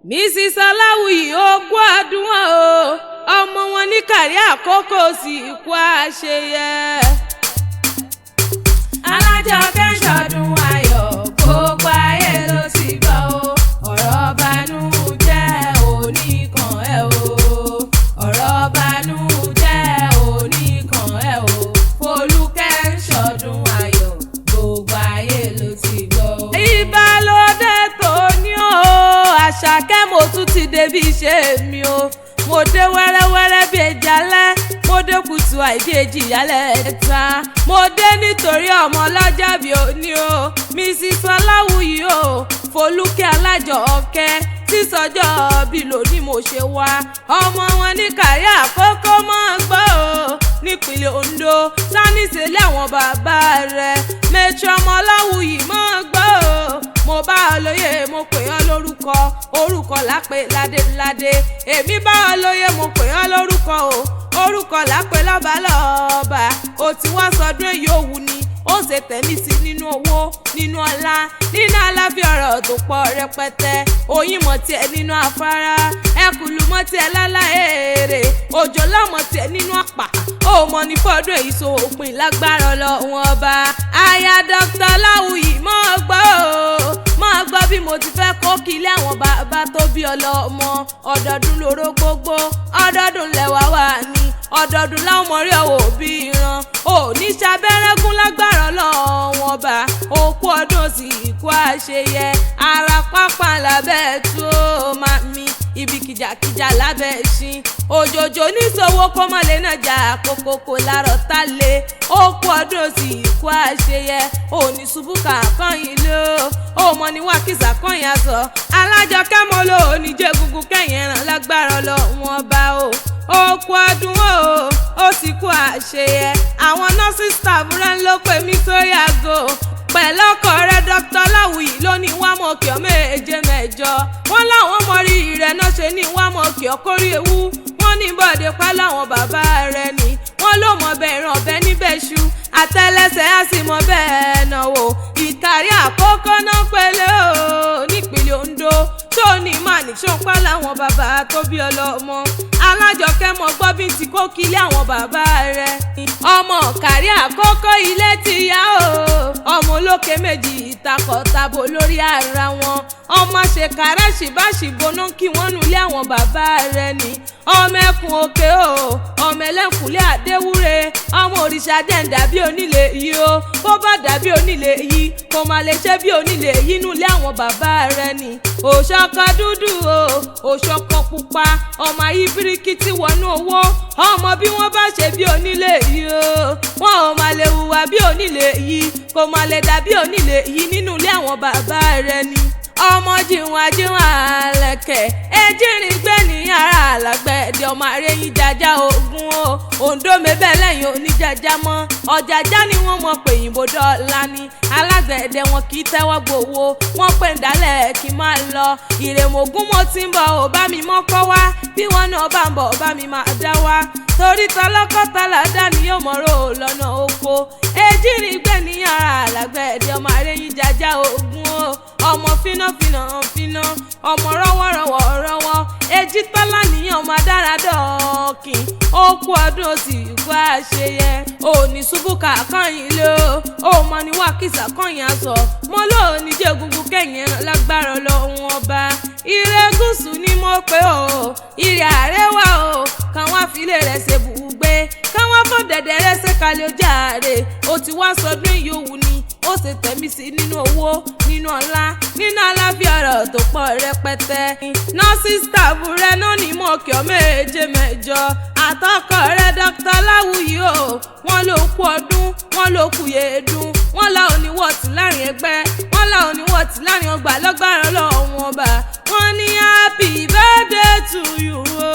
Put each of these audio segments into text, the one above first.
Mrs. Aláwìyí ogún ọdún o ọmọ wọn ní kàrí àkókò sì kú àṣeyẹ. Alájọkẹ́ ṣọdún ayọ̀ gbogbo ayé ló ti gbọ́ o ọ̀rọ̀ bànújẹ́ oníkan ẹ̀ o ọ̀rọ̀ bànújẹ́ oníkan ẹ̀ o Folúkẹ́ ṣọdún ayọ̀ gbogbo ayé ló ti gbọ́ o. Ìbálòdé tó ní o Àṣàkẹ́ mo tún ti débi iṣẹ́ mi o mo dé wẹ́rẹ́wẹ́rẹ́ bí ejalẹ́ mo dé kùtù àìdí èjì ìyálẹ̀ ta mo dé nítorí ọmọ ọlọ́jà bí òní o Mrs. Aláwìyí o Folúkẹ́ Alájọkẹ́ sísọjọ́ bí lónìí mo ṣe wá ọmọ wọn ní kàrí àkókò máa gbọ́ o nípínlẹ̀ Ondo sáníṣẹ́ lẹ́wọ̀n bàbá rẹ̀ Mẹ́tírì ọmọ Aláwìyí máa gbọ́ o mo bá ọ lóye mo pè ọ́ lórúkọ orúkọ lápè ládéládé èmi bá ọ lóye mo pè ọ́ lórúkọ o orúkọ lápè lọ́balọ́ba ó ti wá sọdún èyí òwú ni ó ṣe tẹ̀mí sí nínú owó nínú ọlá nínú àlàáfíà ọ̀rọ̀ tó pọ̀ rẹpẹtẹ oyin mọ̀ tiẹ̀ nínú afárá ẹkùlù mọ̀ tiẹ̀ láláèrè òjò lọ́mọ tiẹ̀ nínú àpà ó mọ ní fọ́dún èyí so òpin lágbára Ọlọ́run ọba aya Dr. Aláwìyí mọ́ gbọ́ o máa gbọ́ bí mo ti fẹ́ kó kílé àwọn bàbá tó bí ọlọ́mọ ọdọọdún lóró gbogbo ọdọọdún lẹ́wà wà ní ọdọọdún láwọn mọ̀rí ọ̀wọ̀ òbí ìran òní ṣàbẹ́rẹ́gún lágbára Ọlọ́run ọba òkú ọdún sì kú àṣeyẹ ara pápá lábẹ́ tó máa mi ibi kìjàkìjà lábẹ́ ṣin òjòjò níṣòwò kó mọ̀ lé náà jà kókókó lárọ̀ tá lé òkú ọdún sì kú àṣeyẹ òní ṣubú kàkán yìí ló òmò ní wákìsà kan yà sọ Alájọkẹ́ mọ́ ló ní jẹ́ gungun kẹ́yìn ẹ̀ràn lágbára Ọlọ́run ọba o òkú ọdún ó sì kú àṣeyẹ àwọn nọ́ọ̀sì staff rẹ̀ ló pè mí sórí aago pẹ̀lú ọkọ rẹ̀ Dr. Aláwìyí ló ní wámọ̀kì ọ méje mẹ́jọ wọ́n láwọn mọ̀rí rẹ̀ náà ṣe ní wámọ̀kì ọkórí ewu wọ́n ní bọ́ọ̀dé pa láwọn bàbá rẹ̀ ni wọ́n ló mọ̀ bẹ́ẹ̀ ràn ọ̀bẹ níbẹ̀ ṣu àtẹ́lẹsẹ̀ á sì mọ̀ bẹ́ẹ̀ náà wò ìkàrí àkókò náà pẹ̀lẹ́ o nípínlẹ̀ Ondo tó ní màní ṣọ́npá láwọn bàbá tó bí ọlọ́mọ Alájọkẹ́ mọ̀ gbọ́ bí ti kó kílé àwọn bàbá rẹ̀ ọmọ kàrí àkókò ilé ti yá o ọmọ olókè méjì ìtakọ̀tabo lórí ara wọn ọmọ ṣèkárẹ́ ṣìbáṣìbóná kí wọ́n nulẹ̀ àwọn bàbá rẹ̀ ni ọmọ ẹkùn òkè o ọmọ ẹlẹ́kùnlé àdéwúre ọmọ òrìṣà dẹ́ǹdà bí onílé yìí o bó bá dàbí onílé yìí kò má lè ṣe bí onílé yìí nulẹ̀ àwọn bàbá rẹ̀ ni òṣọkọ dúdú o òṣọkọ pupa ọmọ ayíbíríkìtì wọnú owó ọmọ bí wọ́n bá ṣe bí onílé yìí o wọn ò má lè hùwà bí onílé yìí kò má lè dàbí onílé yìí nínú ilé àwọn bàbá rẹ̀ ni ọmọ jìnwàjìnwà lẹ̀kẹ̀ ejírin gbé ní ara àlágbẹ̀dẹ ọmọ àrẹ́yìn jàjà ogun o Ondo mẹ́bẹ̀ lẹ́yìn oníjàjà mọ́ ọ̀jàjà ni wọ́n mọ̀ pé yìnbó dọ́là ni alágbẹ̀dẹ wọn kì í tẹ́wọ́ gbowó wọ́n pè ń dálẹ̀ kí n máa lọ ìrèmọ̀gún mo ti ń bọ̀ ò bá mi mọ́kọ́ wá bí wọ́n náà bá ń bọ̀ ò bá mi máa dá wá torí tọlọ́kọ́tàlá dání yóò mọ̀rọ̀ lọ́nà oko ejírin gbé ní ara àlágbẹ̀dẹ ọmọ àrẹ́yìn jàjà ogun o ọmọ fínà ọmọ rọ́wọ́rọ́wọ́ èjì tọ́lá nìyẹn ọmọ adáradọ́ọ̀kì òkú ọdún sì kú àṣeyẹ òní ṣubú kàkán yìí ló òmò ní wákìsà kọ́yìn aṣọ mo lò ní jẹ́ gungun kẹ́yìn ẹran lágbára Ọlọ́run ọba ire gúúsù ni mo pé o ire àrẹwà o káwọn àfilẹ̀ rẹ̀ ṣe bùgbé káwọn fọ́ dẹ̀dẹ̀ rẹ̀ ṣe kalẹ̀ ojàre ó ti wá sọdún ìyówù ni ó ṣe tẹ̀mí sí nínú owó nínú ọlá nínú àlàáfíà ọ̀rọ̀ tó pọ̀ rẹpẹtẹ nọ́ọ̀sì staff rẹ̀ náà ní mọ̀kì ọ méje mẹ́jọ àtọkọ rẹ̀ Dr. Aláwìyí o wọ́n ló kú ọdún wọ́n ló kú yèédún wọ́n la oníwọ̀tí láàrin ẹgbẹ́ wọ́n la oníwọ̀tí láàrin ọgbà lọ́gbàrá Ọlọ́run ọba wọ́n ní happy birthday to you o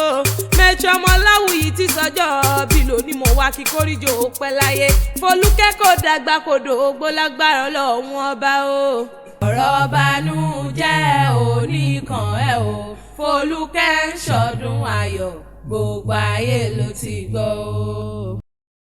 Mẹ́tírì ọmọ Aláwìyí ti sọjọ́ bí lónìí mo wá kí kórìjọ pẹ́ láyé Folúkẹ́ kò dàgbà kò dògbò lágbára Ọlọ́run ọba o ọ̀rọ̀ bànújẹ́ oníkan ẹ̀ o Folúkẹ́ ń ṣọdún ayọ̀ gbogbo ayé ló ti gbọ́ o.